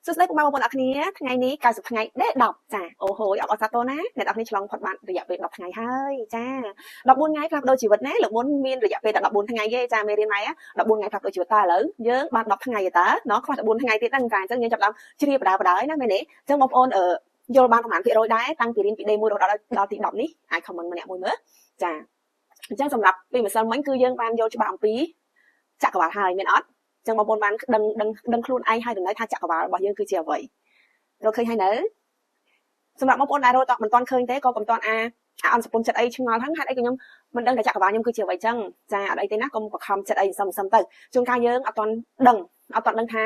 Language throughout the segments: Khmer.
សួស្តីពុកម៉ែបងប្អូនអរគ្នាថ្ងៃនេះ90ថ្ងៃដេក10ចាអូហូយអរសាទរណាអ្នកនរគ្នាឆ្លងផុតបានរយៈពេល10ថ្ងៃហើយចា14ថ្ងៃផ្លាស់ប្ដូរជីវិតណាលោកមុនមានរយៈពេលតែ14ថ្ងៃទេចាមេរៀនម៉ែ14ថ្ងៃផ្លាស់ប្ដូរជីវិតតើឥឡូវយើងបាន10ថ្ងៃទេតើណោះខ្វះ14ថ្ងៃទៀតហ្នឹងចាអញ្ចឹងយើងចាប់ដើមជ្រាបបដាហើយណាមែនទេអញ្ចឹងបងប្អូនយល់បានប្រហែលភាគរយដែរតាំងពីរៀនពី day 1រហូតដល់ទី10នេះអាច comment ម្នាក់មួយមើលចាអញ្ចឹងសម្រាប់ពីម្សិលមិញគឺយើងបានយល់ច្បាស់អំពីចក្រវាឡហើយមានអត់ចឹងបងប្អូនបានដឹងខ្លួនឯងហើយដឹងថាចក្រវាឡរបស់យើងគឺជាអ្វីរកឃើញហើយនៅសម្រាប់បងប្អូនដែលរត់មិនទាន់ឃើញទេក៏មិនទាន់អន់សពុនចិត្តអីឆ្ងល់ហ្នឹងហេតុអីក៏ខ្ញុំមិនដឹងថាចក្រវាឡខ្ញុំគឺជាអ្វីចឹងចាអត់អីទេណាកុំបខំចិត្តអីសឹមទៅជួនកាលយើងអត់ទាន់ដឹងថា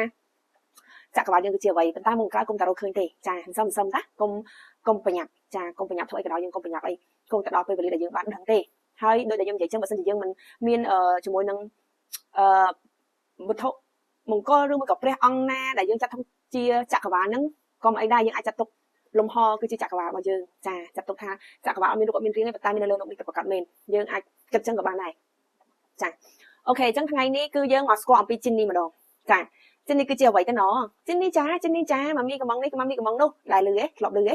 ចក្រវាឡយើងគឺជាអ្វីប៉ុន្តែមកក្រោយកុំតែរកឃើញទេចាសឹមតាកុំប្រញាប់ចាកុំប្រញាប់ធ្វើអីក៏ដោយយើងកុំប្រញាប់អីគង់តែដល់ពេលវេលាដែលយើងបានដឹងទេហើយដោយដែលខ្ញុំនិយាយចឹងបើសិនជាយើងមិនមានជាមួយនឹងវត្ថុមង្គលឬមួយក៏ព្រះអង្គណាដែលយើងចាត់ទុកជាចក្រវាឡហ្នឹងក៏មិនអីដែរយើងអាចចាត់ទុកលំហគឺជាចក្រវាឡរបស់យើងចាចាត់ទុកថាចក្រវាឡអត់មានរូបអត់មានរាងទេប៉ុន្តែមាននៅលើលោកនេះប្រកាសមែនយើងអាចគិតចឹងក៏បានដែរចាអូខេអញ្ចឹងថ្ងៃនេះគឺយើងមកស្គាល់អំពីជីននេះម្ដងចាជីននេះគឺជាអ្វីទៅណជីននេះចាមកមីកំងនេះកំងនោះដែលលឺទេធ្លាប់លឺទេ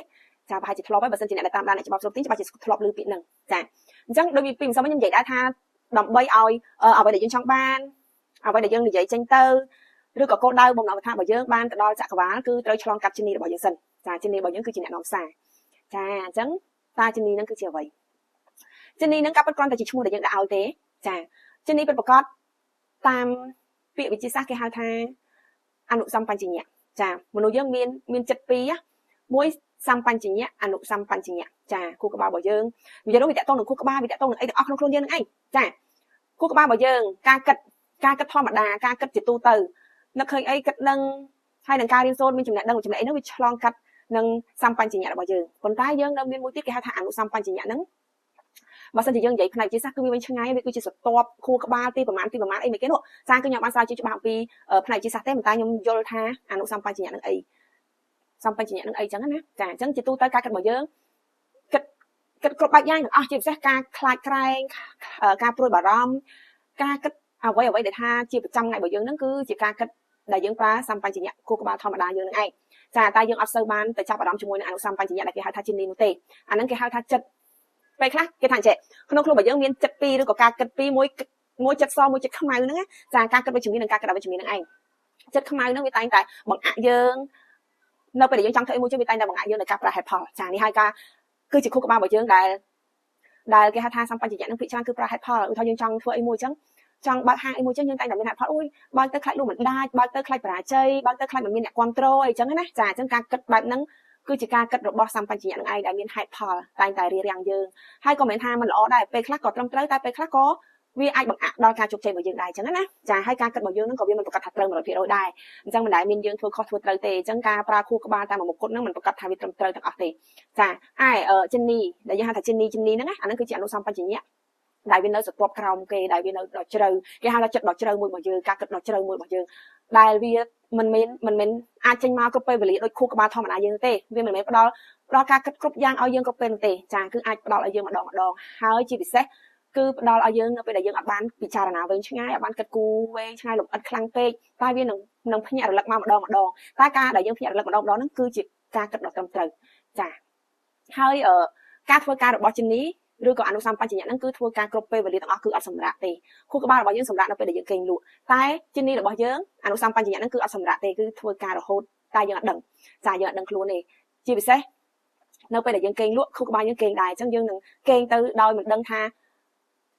ចាប្រហែលជាធ្លាប់ហើយបើសិនជាអ្នកដែលតាមដានអ្នកច្បាប់ស្រុកទីច្បាស់ជាធ្លាប់លឺពាក្យហ្នឹងចាអញ្ចឹងដូចពីម្សិលមិញខ្ញុំនិយាយដែរថាដើម្បីឲ្យអ្វីដែលយើងចង់បានអ្វីដែលយើងនិយាយចេញទៅឬក៏គោលដៅបំណងថាបើយើងបានទៅដល់ចក្រវាឡគឺត្រូវឆ្លងកាត់ជំនាញរបស់យើងសិនចាជំនាញរបស់យើងគឺជាអ្នកនាំសារចាអញ្ចឹងតើជំនាញហ្នឹងគឺជាអ្វីជំនាញហ្នឹងក៏គ្រាន់តែជាឈ្មោះដែលយើងដាក់ឲ្យទេចាជំនាញពិតប្រាកដតាមពាក្យវិទ្យាសាស្ត្រគេហៅថាអនុសម្បញ្ញៈចាមនុស្សយើងមានចិត្តពីរមួយសម្បញ្ញៈអនុសម្បញ្ញៈចាខួរក្បាលរបស់យើងនិយាយទៅវាតកតងនឹងខួរក្បាលវាតកតងនឹងអីទាំងអស់ក្នុងខ្លួនយើងហ្នឹងឯងចាខួរក្បាលរបស់យើងការគិតធម្មតាការគិតជាទូទៅនឹកឃើញអីគិតនឹងហើយនឹងការរៀនសូត្រមានចំណេះដឹងចំណេះអីហ្នឹងវាឆ្លងកាត់នឹងសម្បញ្ញៈរបស់យើងប៉ុន្តែយើងនៅមានមួយទៀតគេហៅថាអនុសម្បញ្ញៈហ្នឹងបើសិនជាយើងនិយាយផ្នែកវិទ្យាសាស្ត្រគឺវាវិញឆ្ងាយវាគឺជាស្រទាប់ខួរក្បាលទីប្រមាណអីមិនគេនោះសារគឺខ្ញុំបានស្រាវជ្រាវច្បាស់អំពីផ្នែកវិទ្យាសាស្ត្រទេប៉ុន្តែខ្ញុំយល់ថាអនុសម្បញ្ញៈហ្នឹងអីសម្បញ្ញៈហ្នឹងអីចឹងណាចាអញ្ចឹងជាទូទៅការគិតរបស់យើងគិតគ្រប់បែបយ៉ាងទាំងអស់ជាពិសេសការខ្លាចក្រែងការព្រួយបារម្ភការគិតអ្វីដែលថាជាប្រចាំថ្ងៃរបស់យើងហ្នឹងគឺជាការគិតដែលយើងប្រើសម្បញ្ញៈខួរក្បាលធម្មតាយើងហ្នឹងឯងចាតែយើងអត់សូវបានទៅចាប់អារម្មណ៍ជាមួយនឹងអនុសម្បញ្ញៈដែលគេហៅថាជានេះនោះទេអាហ្នឹងគេហៅថាចិត្តពេលខ្លះគេថាអញ្ចឹងក្នុងខ្លួនរបស់យើងមានចិត្តពីរឬក៏ការគិតពីរមួយចិត្តសមួយចិត្តខ្មៅហ្នឹងចាការគិតវិជ្ជមាននិងការគិតអវិជ្ជមានហ្នឹងឯងចិត្តខ្មៅហ្នឹងវាតែងតែបង្អាក់យើងនៅពេលដែលយើងចង់ធ្វើអីមួយជិះវាតែងតែបង្អាក់យើងនៅការប្រើហេតុផលចានេះហើយការគឺជាខួរក្បាលរបស់យើងដែលគេហៅថាសម្បញ្ញៈហ្នឹងភាគច្រើនគឺប្រើហេតុផលឧទាហរណ៍យើងចង់ធ្វើអីមួយអញ្ចឹងចង់បើកហាងអីមួយចឹងយើងតែងតែមានហេតុផលអូយបើកទៅខ្លាចលក់មិនដាច់បើកទៅខ្លាចបរាជ័យបើកទៅខ្លាចមិនមានអ្នកគ្រប់គ្រងអីចឹងណាចាអញ្ចឹងការគិតបែបហ្នឹងគឺជាការគិតរបស់សម្បញ្ញៈនឹងឯងដែលមានហេតុផលតែងតែរារាំងយើងហើយក៏មិនថាមិនល្អដែរពេលខ្លះក៏ត្រឹមត្រូវតែពេលខ្លះក៏វាអាចបង្អាក់ដល់ការជោគជ័យរបស់យើងដែរអញ្ចឹងណាចាហើយការគិតរបស់យើងហ្នឹងក៏វាមិនប្រកាសថាត្រូវ 100% ដែរអញ្ចឹងមិនដែលមានយើងធ្វើខុសធ្វើត្រូវទេអញ្ចឹងការប្រើខួរក្បាលតាមមុខគត់ហ្នឹងមិនប្រកាសថាវាត្រឹមត្រូវទាំងអស់ទេចាចិននីដែលយើងហៅថាចិននីហ្នឹងណាអាហ្នឹងគឺជាអនុសម្បញ្ញៈដែលវានៅស្ទាប់ក្រោមគេដែលវានៅដល់ជ្រៅគេហៅថាចិត្តដល់ជ្រៅមួយរបស់យើងការគិតដល់ជ្រៅមួយរបស់យើងដែលវាមិនមែនអាចចេញមកគ្រប់ពេលវេលាដូចខួរក្បាលធម្មតាយើងទេវាមិនមែនផ្ដល់ការគិតគ្រប់យ៉ាងឲ្យយើងគ្រប់ពេលទេចាគឺអាចផ្ដល់ឲ្យយើងម្ដងហើយជាពិសេសគឺផ្ដល់ឲ្យយើងនៅពេលដែលយើងអត់បានពិចារណាវែងឆ្ងាយអត់បានគិតគូរវែងឆ្ងាយលម្អិតខ្លាំងពេកតែវានឹងភ្ញាក់រលឹកមកម្ដងតែការដែលយើងភ្ញាក់រលឹកម្ដងហ្នឹងគឺជាការគិតដ៏ត្រឹមត្រូវចាហើយការធ្វើការរបស់ជំនាញឬក៏អនុសម្បញ្ញៈហ្នឹងគឺធ្វើការគ្រប់ពេលវេលាទាំងអស់គឺអត់សម្រាកទេខួរក្បាលរបស់យើងសម្រាកនៅពេលដែលយើងគេងលក់តែជំនាញរបស់យើងអនុសម្បញ្ញៈហ្នឹងគឺអត់សម្រាកទេគឺធ្វើការរហូតតែយើងអត់ដឹងចាយើងអត់ដឹងខ្លួនទេជាពិសេសនៅពេលដែលយើងគេងលក់ខួរក្បាលយើងគេងដែរអញ្ចឹងយើងនឹងគេងទៅដោយមិនដឹងថា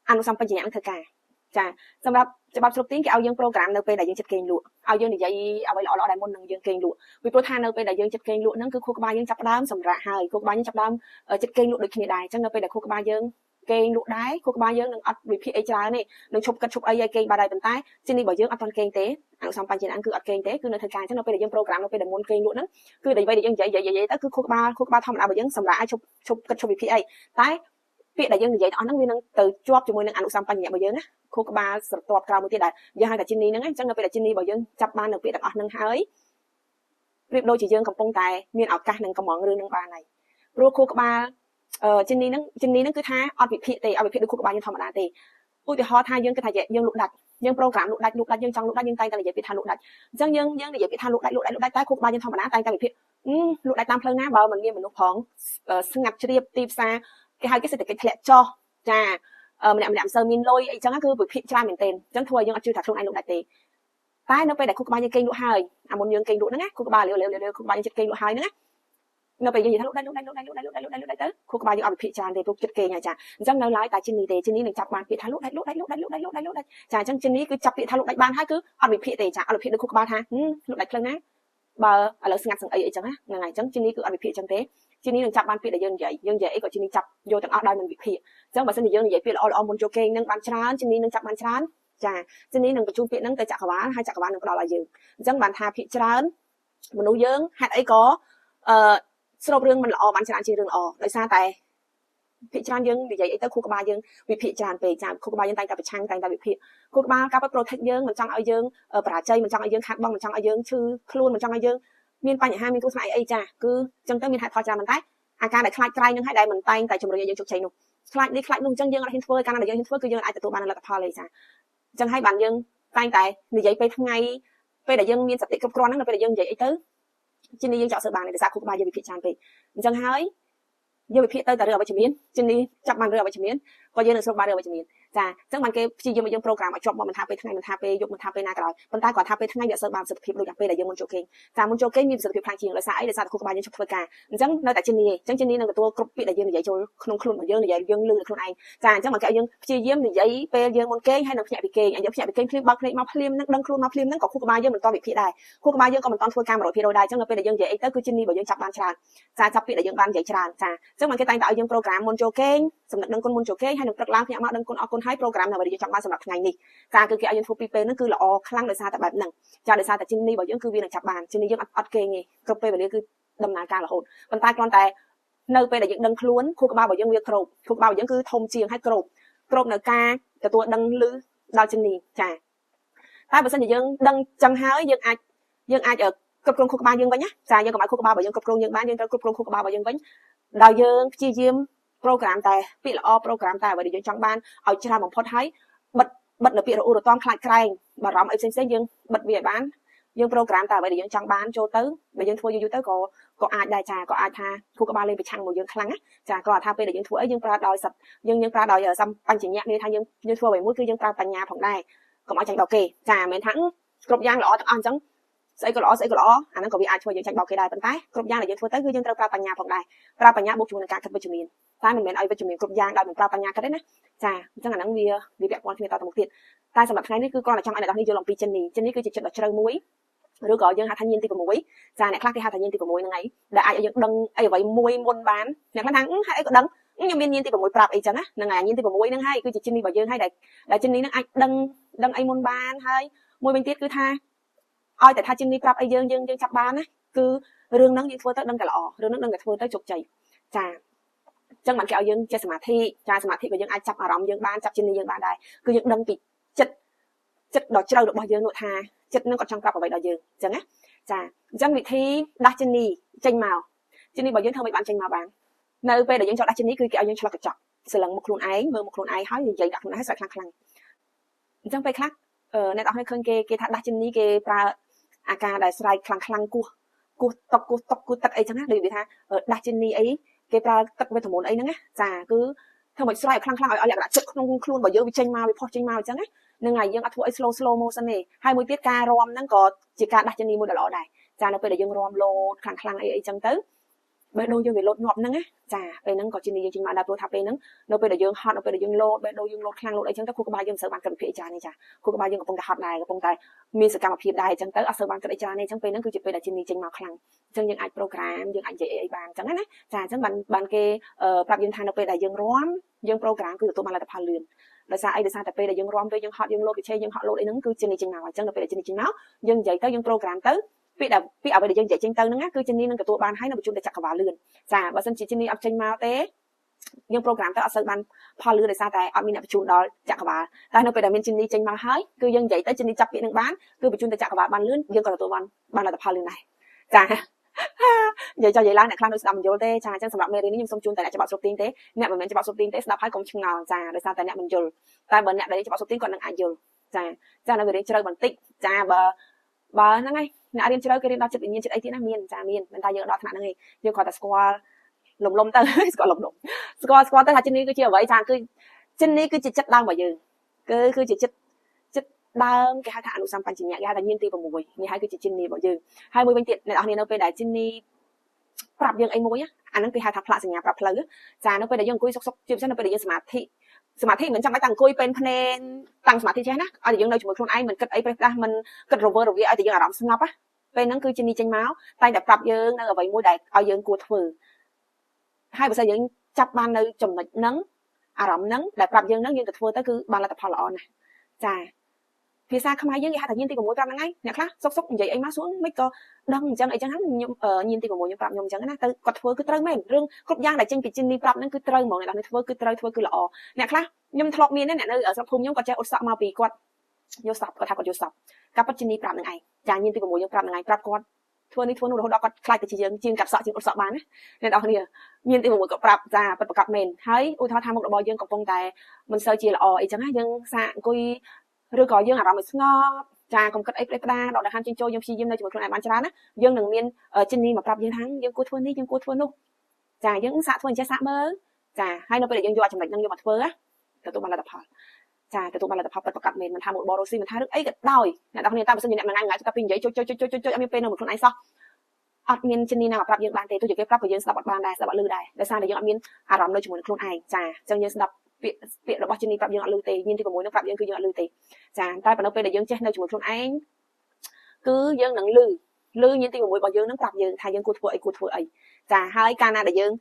អនុសម្បញ្ញៈហ្នឹងធ្វើការចាសម្រាប់ច្បាប់ស្រុកទីគេឲ្យយើងប្រូក្រាមនៅពេលដែលយើងចិត្តគេងលក់ឲ្យយើងនិយាយអ្វីល្អៗដែលមុននឹងយើងគេងលក់ពីព្រោះថានៅពេលដែលយើងចិត្តគេងលក់ហ្នឹងគឺខួរក្បាលយើងចាប់ផ្ដើមសម្រាប់ហើយខួរក្បាលយើងចាប់ផ្ដើមចិត្តគេងលក់ដូចគ្នាដែរអញ្ចឹងនៅពេលដែលខួរក្បាលយើងគេងលក់ដែរខួរក្បាលយើងនឹងអត់វិភាគអីច្រើនទេនឹងឈប់គិតឈប់អីឲ្យគេងបាត់ហើយប៉ុន្តែជានេះរបស់យើងអត់ទាន់គេងទេអនុសម្បញ្ញៈហ្នឹងគឺអត់គេងទេគឺនៅធ្វើការអញ្ចឹងនៅពេលដែលយើងប្រូក្រាមនៅពេលដែលមុនគេងលក់ហ្នឹងគឺដែលអ្វីដែលយើងនិយាយទៅគឺខួរក្បាលធម្មតារបស់យើងសម្រាប់ឲ្យឈប់គិតឈប់វិភាគអីតែពាក្យដែលយើងនិយាយទាំងអស់ហ្នឹងវានឹងទៅជាប់ជាមួយនឹងអនុសម្បញ្ញៈរបស់យើងណាខួរក្បាលស្រទាប់ក្រោមមួយទៀតដែលយើងហៅថាជីនីហ្នឹងអញ្ចឹងនៅពេលដែលជីនីរបស់យើងចាប់បាននៅពាក្យទាំងអស់ហ្នឹងហើយប្រៀបដូចជាយើងកំពុងតែមានឱកាសនឹងកំងរឿងហ្នឹងបានហើយព្រោះខួរក្បាលជីនីហ្នឹងគឺថាអត់វិភាគទេអត់វិភាគដូចខួរក្បាលយើងធម្មតាទេឧទាហរណ៍ថាយើងគិតថាយើងលក់ដាច់ យើង program លក់ដាច់យើងចង់លក់ដាច់យើងតែងតែនិយាយពីថាលក់ដាច់អញ្ចឹងយើងនិយាយពីថាលក់ដាច់តែគូក្បាលយើងធម្មតាតែងតែវិភាគលក់ដាច់តាមផ្លូវណាបើមិនមានមនុស្សផងស្ងាត់ជ្រាបទីផ្សារគេហៅគេសេដ្ឋកិច្ចធ្លាក់ចុះចាម្នាក់មិនសូវមានលុយអីចឹងគឺវិភាគច្រើនមែនទែនអញ្ចឹងធ្វើឲ្យយើងអត់ជឿថាខ្លួនឯងលក់ដាច់ទេតែនៅពេលដែលគូក្បាលយើងគេងលក់ហើយអាមុនយើងគេងលក់ហ្នឹងណាគូក្បាលលាវគូក្បាលយើងចិត្តគេងលក់ហើយហ្នឹងណានៅពេលយើងនិយាយថាលក់ដាច់ទៅគូក្បាលយើងអត់វិភាគច្រើនទេព្រោះចិត្តគេងហើយចាអញ្ចឹងនៅឡើយតែជិននេះទេជិននេះនឹងចាប់បានពាក្យថាលក់ដាច់ចាអញ្ចឹងជិននេះគឺចាប់ពាក្យថាលក់ដាច់បានហើយគឺអត់វិភាគទេចាអត់វិភាគដូចគូក្បាលថាលក់ដាច់ផ្លូវណាបើឥឡូវស្ងាត់សឹងអីចឹងណាហ្នឹងហើយអញ្ចឹងជិននេះគឺអត់វិភាគចឹងទេជិននេះនឹងចាប់បានពាក្យដែលយើងនិយាយអីក៏ជិននេះចាប់យកទាំងអស់ដោយមិនវិភាគអញ្ចឹងបើសិនជាយើងនិយាយពាក្យល្អមុនចូលគេងនឹងបានច្រើនជិននេះនឹងចាប់បានច្រើនចាជិននេះនឹងបញ្ជូនពាក្យហ្នឹងទៅចក្រវាលហើយចក្រវាលនឹងផ្ដល់ឲ្យយើងអញ្ចឹងបានថាភាគច្រើនមនុស្សយើងហេតុអីក៏ស្រូបរឿងមិនល្អបានច្រើនជាងរឿងល្អដោយសារតែភាគច្រើនយើងនិយាយអីទៅគូក្បាលយើងវិភាគច្រើនពេកចាគូក្បាលយើងតែងតែប្រឆាំងតែងតែវិភាគគូក្បាលការពិត protect យើងមិនចង់ឲ្យយើងបរាជ័យមិនចង់ឲ្យយើងខាតបង់មិនចង់ឲ្យយើងឈឺខ្លួនមិនចង់ឲ្យយើងមានបញ្ហាមានគ្រោះថ្នាក់អីចាគឺអញ្ចឹងទៅមានហេតុផលច្រើនប៉ុន្តែអាការដែលខ្លាចក្រែងនឹងហើយដែលមិនតែងតែជំរុញឲ្យយើងជោគជ័យនោះខ្លាចនេះខ្លាចនោះអញ្ចឹងយើងអត់ហ៊ានធ្វើកាលណាដែលយើងហ៊ានធ្វើគឺយើងអាចទទួលបានលទ្ធផលទេចាអញ្ចឹងហើយបានយើងតែងតែនិយាយពេលថ្ងៃពេលដែលយើងមានសតិគ្រប់គ្រាន់ហ្នឹងនៅពេលដែលយើងនិយាយអីទៅជានេះយើងចង់សើបានដោយសារគូក្បាលយើងវិភាគច្រើនពេកអញ្ចឹងហើយយើងវិភាគទៅតែរឿងអវិជ្ជមានជានេះចាប់បានរឿងអវិជ្ជមានក៏យើងនឹងស្រូបបានរឿងអវិជ្ជមានចាអញ្ចឹងបានគេព្យាយាមឲ្យយើង program ឲ្យជាប់មកមិនថាពេលថ្ងៃមិនថាពេលយប់មិនថាពេលណាក៏ដោយប៉ុន្តែគាត់ថាពេលថ្ងៃវាអត់សូវបានប្រសិទ្ធភាពដូចពេលដែលយើងមុនចូលគេងចាមុនចូលគេងមានប្រសិទ្ធភាពខ្លាំងជាងដោយសារអីដោយសារតែគូក្បាលយើងជប់ធ្វើការអញ្ចឹងនៅតែជានេះអញ្ចឹងជានេះនឹងទទួលគ្រប់ពាក្យដែលយើងនិយាយចូលក្នុងខ្លួនរបស់យើងនិយាយយើងលឺខ្លួនឯងចាអញ្ចឹងបានគេឲ្យយើងព្យាយាមនិយាយពេលយើងមុនគេងហើយនឹងភ្ញាក់ពីគេងឲ្យយើងភ្ញាក់ពីគេងភ្លាមបើកភ្នែកមកភ្លាមនឹងដឹងខ្លួនមកភ្លាមនឹងក៏គូក្បាលយើងមិនតវិភាគដែរគូក្បាលយើងក៏មិនតធ្វើការ 100% ដែរអញ្ចឹងនៅពេលដែលយើងនិយាយអីទៅគឺជានេះបើយើងចាប់បានច្រើនចាចាប់ពាក្យដែលយើងបាននិយាយច្រើនចាអញ្ចឹងបានគេតែងតែឲ្យយើង program មុនចូលគេងសម្ដេចដឹងគុណមុនចូលគេងហើយនឹងព្រឹកឡើងភ្ញាក់មកដឹងគុណអរគុណហើយ program ដែលយើងចង់បានសម្រាប់ថ្ងៃនេះចាគឺគេឲ្យយើងធ្វើពីពេលហ្នឹងគឺល្អខ្លាំងដោយសារតែបែបហ្នឹងចាដោយសារតែជានេះរបស់យើងគឺវានឹងចាប់បានជានេះយើងអត់គេងទេគ្រប់ពេលវេលាគឺដំណើរការរហូតប៉ុន្តែគ្រាន់តែនៅពេលដែលយើងដឹងខ្លួនខួរក្បាលរបស់យើងវាគ្រប់ខួរក្បាលរបស់យើងគឺធំជាងហើយគ្រប់នៅការទទួលដឹងឮដល់ជានេះចាតែបើសិនជាយើងដឹងចឹងហើយយើងអាចគ្រប់គ្រងខួរក្បាលយើងវិញណាចាយើងកុំឲ្យខួរក្បាលរបស់យើងគ្រប់គ្រងយើងបានយើងត្រូវគ្រប់គ្រងខួរក្បាលរបស់យើងវិញដោយយើងព្យាយាម program តែពាក្យល្អ program តែអ្វីដែលយើងចង់បានឲ្យច្រើនបំផុតហើយបិទនៅពាក្យរអ៊ូរទាំខ្លាចក្រែងបារម្ភអីផ្សេងៗយើងបិទវាឲ្យបានយើង program តែអ្វីដែលយើងចង់បានចូលទៅបើយើងធ្វើយូរទៅក៏អាចដែរចាក៏អាចថាខួរក្បាលលេងប្រឆាំងមកយើងខ្លាំងណាចាគ្រាន់តែថាពេលដែលយើងធ្វើអីយើងប្រើដោយសិតយើងប្រើដោយសម្បញ្ញៈនេះថាយើងធ្វើអ្វីមួយគឺយើងប្រើបញ្ញាផងដែរកុំឲ្យចាញ់បោកគេចាមិនមែនថាគ្រប់យ៉ាងល្អទាំងអស់អញ្ចឹងស្អីក៏ល្អអាហ្នឹងក៏វាអាចធ្វើយើងចាញ់បោកគេដែរប៉ុន្តែគ្រប់យ៉ាងដែលយើងធ្វើទៅគឺយើងត្រូវប្រើបញ្ញាផងដែរប្រើបញ្ញាបូកជាមួយនឹងការគិតវិជ្ជមានតែមិនមែនឲ្យវិជ្ជមានគ្រប់យ៉ាងដោយមិនប្រើបញ្ញាគិតទេណាចាអញ្ចឹងអាហ្នឹងវាពាក់ព័ន្ធគ្នាតទៅមុខទៀតតែសម្រាប់ថ្ងៃនេះគឺគ្រាន់តែចង់ឲ្យអ្នកនរនេះយល់អំពីចិននេះគឺជាចិត្តដ៏ជ្រៅមួយឬក៏យើងហៅថាញៀនទី6ចាអ្នកខ្លះគេហៅថាញៀនទី6ហ្នឹងឯងដែលអាចឲ្យយើងដឹងអីអ្វីមួយមុនបានអ្នកខ្លះថាហេតុអីក៏ដឹងខ្ញុំមានញៀនទី6ប្រាប់អីចឹងណាហ្នឹងហើយញៀនទី6ហ្នឹងហើយគឺជាចិននេះរបស់យើងហើយដែលចិននេះហ្នឹងអាចដឹងអីមុនបានហើយមួយវិញទៀតគឺថាឲ្យតែថាចិននេះប្រាប់អីយើងចាប់បានណាគឺរឿងហ្នឹងយើងធ្វើទៅដឹងតែល្អរឿងហ្នឹងដឹងតែធ្វើទៅជោគជ័យចាអញ្ចឹងបានគេឲ្យយើងចេះសមាធិចាសមាធិក៏យើងអាចចាប់អារម្មណ៍យើងបានចាប់ចិននេះយើងបានដែរគឺយើងដឹងពីចិត្តដ៏ជ្រៅរបស់យើងនោះថាចិត្តនឹងគាត់ចង់ប្រាប់អ្វីដល់យើងអញ្ចឹងណាចាអញ្ចឹងវិធីដាស់ចិននេះចេញមកចិននេះបើយើងធ្វើមិនបានចេញមកបាននៅពេលដែលយើងចង់ដាស់ចិននេះគឺគេឲ្យយើងឆ្លុះកញ្ចក់ស្រឡឹងមុខខ្លួនឯងមើលមុខខ្លួនឯងហើយនិយាយដាក់ខ្លួនឯងស្រែកខ្លាំងអញ្ចឹងពេលខ្លះអ្នកនរឃើញគេថាដាស់ចិននេះគេប្រើអាការដែលស្រែកខ្លាំងគោះទឹកអីចឹងណាដូចវាថាដាស់ចិននេះអីគេប្រើទឹកវីតាមីនអីហ្នឹងណាចាគឺធ្វើឲ្យស្រែកខ្លាំងឲ្យលក្ខណៈចិត្តក្នុងខ្លួនរបស់យើងវាចេញមកវាផុសចេញមកអញ្ចឹងណានឹងហើយយើងអត់ធ្វើឲ្យ slow motion ទេហើយមួយទៀតការរាំហ្នឹងក៏ជាការដាស់ចិននេះមួយដ៏ល្អដែរចានៅពេលដែលយើងរាំលោតខ្លាំងអីចឹងទៅបេះដូងយើងវាលោតញាប់ហ្នឹងណាចាពេលហ្នឹងក៏ជានេះយើងចេញមកដែរព្រោះថាពេលហ្នឹងនៅពេលដែលយើងហត់នៅពេលដែលយើងលោតបេះដូងយើងលោតខ្លាំងលោតអីចឹងទៅខួរក្បាលយើងមិនសូវបានគិតវិភាគច្រើនទេចាខួរក្បាលយើងកំពុងតែហត់ដែរកំពុងតែមានសកម្មភាពដែរអញ្ចឹងទៅអត់សូវបានគិតអីច្រើនទេអញ្ចឹងពេលហ្នឹងគឺជាពេលដែលជានេះចេញមកខ្លាំងអញ្ចឹងយើងអាច program យើងអាចនិយាយអីបានអញ្ចឹងណាចាអញ្ចឹងបានគេប្រាប់យើងថានៅពេលដែលយើងរាំយើង program គឺទទួលបានលទ្ធផលលឿនដោយសារអីដោយសារតែពេលដែលយើងរាំពេលយើងហត់យើងលោតវិជ័យយើងហត់លោតអីហ្នឹងគឺជានេះចេញមកអញ្ចឹងនៅពេលដែលជានេះចេញមកយើងនិយាយទៅយើង program ទៅពាក្យអ្វីដែលយើងនិយាយចេញទៅហ្នឹងគឺជានេះនឹងទទួលបានហើយនៅបញ្ជូនទៅចក្រវាលលឿនចាបើមិនជានេះអត់ចេញមកទេយើង program ទៅអត់សូវបានផលលឿនដោយសារតែអត់មានអ្នកបញ្ជូនដល់ចក្រវាលតែនៅពេលដែលមានជានេះចេញមកហើយគឺយើងនិយាយទៅជានេះចាប់ពាក្យនឹងបានគឺបញ្ជូនទៅចក្រវាលបានលឿនយើងក៏ទទួលបានលទ្ធផលលឿនដែរចានិយាយឡើងអ្នកខ្លះនៅស្ដាប់មិនយល់ទេចាអញ្ចឹងសម្រាប់មេរៀននេះខ្ញុំសូមជូនតែអ្នកច្បាប់ស្រុកទៀងទេអ្នកមិនមែនច្បាប់ស្រុកទៀងទេស្ដាប់ហើយកុំឆ្ងល់ចាដោយសារតែអ្នកមិនយល់តែបើអ្នកដែលច្បាប់ស្រុកទៀងគាត់នឹងអាចយល់ ចានៅវារៀនជ្រៅបន្តិចចាបើហ្នឹងហើយអ្នករៀនជ្រៅគេរៀនដល់ចិត្តវិញ្ញាណចិត្តអីទៀតណាមានមិនតែយើងដល់ថ្នាក់ហ្នឹងឯងយើងគ្រាន់តែស្គាល់លំទៅស្គាល់ស្គាល់ទៅថាជំនាញគឺជាអ្វីចាគឺជំនាញគឺជាចិត្តដើមរបស់យើងគឺជាចិត្តដើមគេហៅថាអនុសម្បញ្ញៈគេហៅថាញាណទី6នេះហើយគឺជាជំនាញរបស់យើងហើយមួយវិញទៀតអ្នកនរគ្នានៅពេលដែលជំនាញប្រាប់យើងអីមួយអាហ្នឹងគេហៅថាផ្លាកសញ្ញាប្រាប់ផ្លូវចានៅពេលដែលយើងអង្គុយសុកជាពិសេសនៅពេលដែលយើងសមាធិមិនចាំបាច់តែអង្គុយពេនភ្នែនតាំងសមាធិចេះណាឲ្យតែយើងនៅជាមួយខ្លួនឯងមិនគិតអីប្រេះផ្ដាស់មិនគិតរវើរវាឲ្យតែយើងអារម្មណ៍ស្ងប់ពេលហ្នឹងគឺជំនាញចេញមកតែតែប្រាប់យើងនៅអ្វីមួយដែលឲ្យយើងគួរធ្វើហើយបើសិនយើងចាប់បាននៅចំណុចហ្នឹងអារម្មណ៍ហ្នឹងដែលប្រាប់យើងហ្នឹងយើងទៅធ្វើទៅគឺបានលទ្ធផលល្អណាស់ចាភាសាខ្មែរយើងគេហៅថាញាណទី6ប្រាប់ហ្នឹងហើយអ្នកខ្លះសុកនិយាយអីមកសួរមិនក៏ដឹងអញ្ចឹងហ្នឹងខ្ញុំញាណទី6ខ្ញុំប្រាប់ខ្ញុំអញ្ចឹងណាទៅគាត់ធ្វើគឺត្រូវមែនរឿងគ្រប់យ៉ាងដែលចេញពីជំនាញប្រាប់ហ្នឹងគឺត្រូវហ្មងអ្នកនរធ្វើគឺត្រូវធ្វើគឺល្អអ្នកខ្លះខ្ញុំធ្លាប់មានអ្នកនៅស្រុកភូមិខ្ញុំគាត់ចេះអ៊ុតសក់មកពីគាត់យកសក់គាត់ថាគាត់យកសក់ការពិតជំនាញប្រាប់ហ្នឹងឯងចាញាណទី6យើងប្រាប់ហ្នឹងឯងប្រាប់គាត់ធ្វើនេះធ្វើនោះរហូតដល់គាត់ខ្លាចទៅជាយើងជាងកាត់សក់ជាងអ៊ុតសក់បានណាអ្នកនរគ្នាញាណទី6គាត់ប្រាប់ចាពិតប្រកបមែនហើយឧទាហរណ៍ថាមុខរបស់យើងកំពុងតែមិនសូវជាល្អអីចឹងណាយើងសាកអង្គុយឬក៏យើងអារម្មណ៍មិនស្ងប់ចាកុំគិតអីផ្លេសផ្ដាដកដង្ហើមចេញចូលយើងព្យាយាមនៅជាមួយខ្លួនឯងបានច្រើនណាយើងនឹងមានជំនាញមកប្រាប់យើងថាយើងគួរធ្វើនេះយើងគួរធ្វើនោះចាយើងសាកធ្វើអញ្ចេះសាកមើលចាហើយនៅពេលដែលយើងយកចំណុចហ្នឹងយកមកធ្វើទទួលបានលទ្ធផលចាទទួលបានលទ្ធផលពិតប្រាកដមែនមិនថាមុខបររស៊ីមិនថារឿងអីក៏ដោយអ្នកនរគ្នាតែបើសិនជាអ្នកមួយថ្ងៃតែពីនិយាយចុចអត់មានពេលនៅមួយខ្លួនឯងសោះអត់មានជំនាញណាមកប្រាប់យើងបានទេទោះជាគេប្រាប់ក៏យើងស្ដាប់អត់បានដែរស្ដាប់អត់ឮដែរដោយសារតែយើងអត់មានអារម្មណ៍នៅជាមួយនឹងខ្លួនឯងចាអញ្ចឹងយើងស្ដាប់ពាក្យរបស់ជំនាញប្រាប់យើងអត់ឮទេញាណទី6នឹងប្រាប់យើងគឺយើងអត់ឮទេចាតែប៉ុន្តែពេលដែលយើងចេះនៅជាមួយខ្លួនឯងគឺយើងនឹងឮញាណទី6របស់យើងនឹងប្រាប់យើងថាយើងគួរធ្វើអីចាហើយកាលណាដែលយើង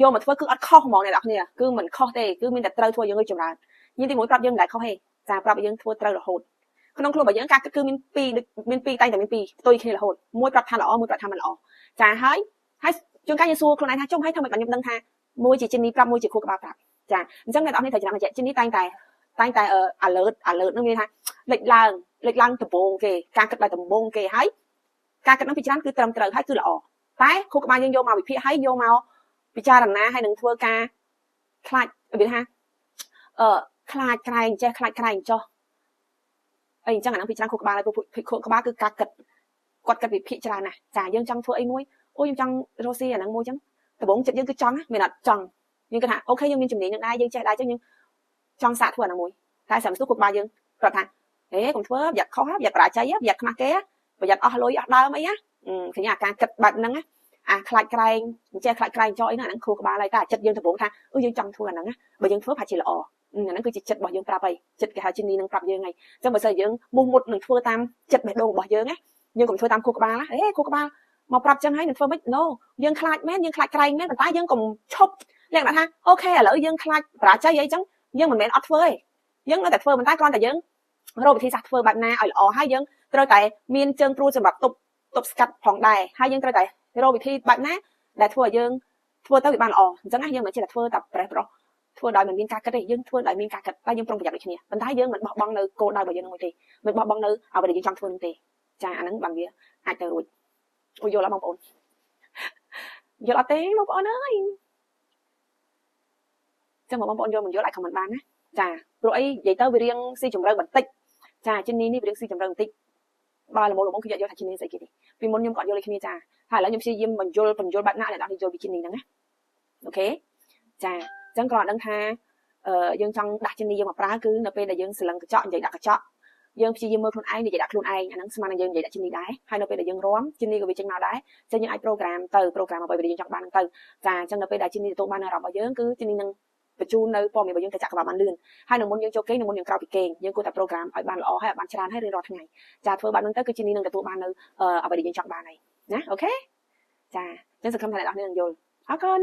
យកមកធ្វើគឺអត់ខុសហ្មងអ្នកនរគ្នាគឺមិនខុសទេគឺមានតែត្រូវធ្វើយើងឲ្យចម្រើនញាណទី6ប្រាប់យើងមិនដែលខុសទេចាប្រាប់ឲ្យយើងធ្វើត្រូវរហូតក្នុងខ្លួនរបស់យើងការគិតគឺមាន2តែងតែមាន2ផ្ទុយគ្នារហូតមួយប្រាប់ថាល្អមួយប្រាប់ថាមិនល្អចាហើយជួនកាលយើងសួរខ្លួនឯងថាចុះហើយធ្វើម៉េចបានខ្ញុំដឹងថាមួយជាជំនាញប្រាប់មួយជាខួរក្បាលប្រាប់ចាអញ្ចឹងអ្នកនរគ្នាត្រូវចាំបញ្ជាក់ជំនាញតែងតែalert នឹងមានថាលេចឡើងដំបូងគេការគិតដោយដំបូងគេហើយការគិតនឹងពិចារណាគឺត្រឹមត្រូវហើយគឺល្អតែខួរក្បាលយើងយកមកវិភាគហើយយកមកពិចារណាហើយនឹងធ្វើការខ្លាចវាថាខ្លាចក្រែងចេះខ្លាចក្រែងចុះអីអញ្ចឹងអានឹងពិចារណាខួរក្បាលហើយខួរក្បាលគឺការគិតគាត់គិតវិភាគច្រើនណាស់ចាយើងចង់ធ្វើអីមួយអូខ្ញុំចង់រកស៊ីអាហ្នឹងមួយអញ្ចឹងដំបូងចិត្តយើងគឺចង់មានអត់ចង់យើងគិតថាអូខេយើងមានជំនាញនឹងដែរយើងចេះដែរអញ្ចឹងយើងចង់សាកធ្វើអាហ្នឹងមួយតែសម្រាប់គួរក្បាលយើងប្រាប់ថាកុំធ្វើប្រយ័ត្នខុសប្រយ័ត្នបរាជ័យប្រយ័ត្នខ្មាស់គេប្រយ័ត្នអស់លុយអស់ដើមអីណាឃើញអាការគិតបែបហ្នឹងអាខ្លាចក្រែងចេះខ្លាចក្រែងចោលអីណាហ្នឹងខួរក្បាលហើយតែចិត្តយើងដំបូងថាយើងចង់ធ្វើអាហ្នឹងណាបើយើងធ្វើប្រហែលជាល្អអាហ្នឹងគឺជាចិត្តរបស់យើងប្រាប់ហើយចិត្តគេហៅជំនាញនឹងប្រាប់យើងហើយអញ្ចឹងបើសិនយើងមុតនឹងធ្វើតាមចិត្តបេះដូងរបស់យើងណាយើងកុំធ្វើតាមខួរក្បាលណាខួរក្បាលមកប្រាប់ចឹងហើយនឹងធ្វើមិនយើងខ្លាចមែនយើងខ្លាចក្រែងមែនប៉ុន្តែយើងកុំឈប់លក្ខណៈថាអូខេឥឡូវយើងខ្លាចបរាជ័យអីចឹងយើងមិនមែនអត់ធ្វើទេយើងនៅតែធ្វើប៉ុន្តែគ្រាន់តែយើងរកវិធីសាស្ត្រធ្វើបែបណាឲ្យល្អហើយយើងត្រូវតែមានជើងព្រួយសម្រាប់ទប់ស្កាត់ផងដែរហើយយើងត្រូវតែរកវិធីបែបណាដែលធ្វើឲ្យយើងធ្វើទៅវាបានល្អអញ្ចឹងណាយើងមិនចេះតែធ្វើតែប្រេះប្រុសធ្វើដោយមិនមានការគិតទេយើងធ្វើដោយមានការគិតតែយើងប្រុងប្រយ័ត្នដូចគ្នាប៉ុន្តែយើងមិនបោះបង់នៅគោលដៅរបស់យើងនោះទេមិនបោះបង់នៅអ្វីដែលយើងចង់ធ្វើនោះទេចាអាហ្នឹងបានវាអាចទៅរួចយល់អត់បងប្អូនយល់អត់ទេបងប្អូនអើយចឹងបងប្អូនយល់មិនយល់អាចខមមិនបានណាចាព្រោះអីនិយាយទៅវារៀងស៊ីជម្រៅបន្តិចចាជំនាញនេះវារៀងស៊ីជម្រៅបន្តិចបើល្មមគឺយកថាជំនាញស្អីគេទេពីមុនខ្ញុំក៏យល់ដូចគ្នាចាហើយឥឡូវខ្ញុំព្យាយាមបញ្យល់បែបណាអ្នកនរយល់ពីជំនាញហ្នឹងណាអូខេចាអញ្ចឹងគ្រាន់តែដឹងថាយើងចង់ដាក់ជំនាញយើងមកប្រើគឺនៅពេលដែលយើងស្រឡឹងកញ្ចក់និយាយដាក់កញ្ចក់យើងព្យាយាមមើលខ្លួនឯងនិយាយដាក់ខ្លួនឯងអាហ្នឹងស្មើនឹងយើងនិយាយដាក់ជំនាញដែរហើយនៅពេលដែលយើងរាំជំនាញក៏វាចេញមកដែរអញ្ចឹងយើងអាចប្រូក្រាមអ្វីដែលយើងចង់បានហ្នឹងទៅចាអញ្ចឹងនៅពេលដែលជំនាញទទួលបានអារម្មណ៍របស់យើងគឺជំនាញនឹងបញ្ជូននៅព័ត៌មានរបស់យើងទៅចាក់ក្បាលបានលឿនហើយនៅមុនយើងចូលគេនៅមុនយើងក្រោកពីគេយើងគួរតែប្រូក្រាមឲ្យបានល្អហើយឲ្យបានច្រើនហើយរៀងរាល់ថ្ងៃចាធ្វើបែបហ្នឹងទៅគឺជំនាញនឹងទទួលបាននៅអ្វីដែលយើងចង់បានហើយណាអូខេចាអញ្ចឹងសង្ឃឹមថាអ្នកនរនឹងយល់អរគុណ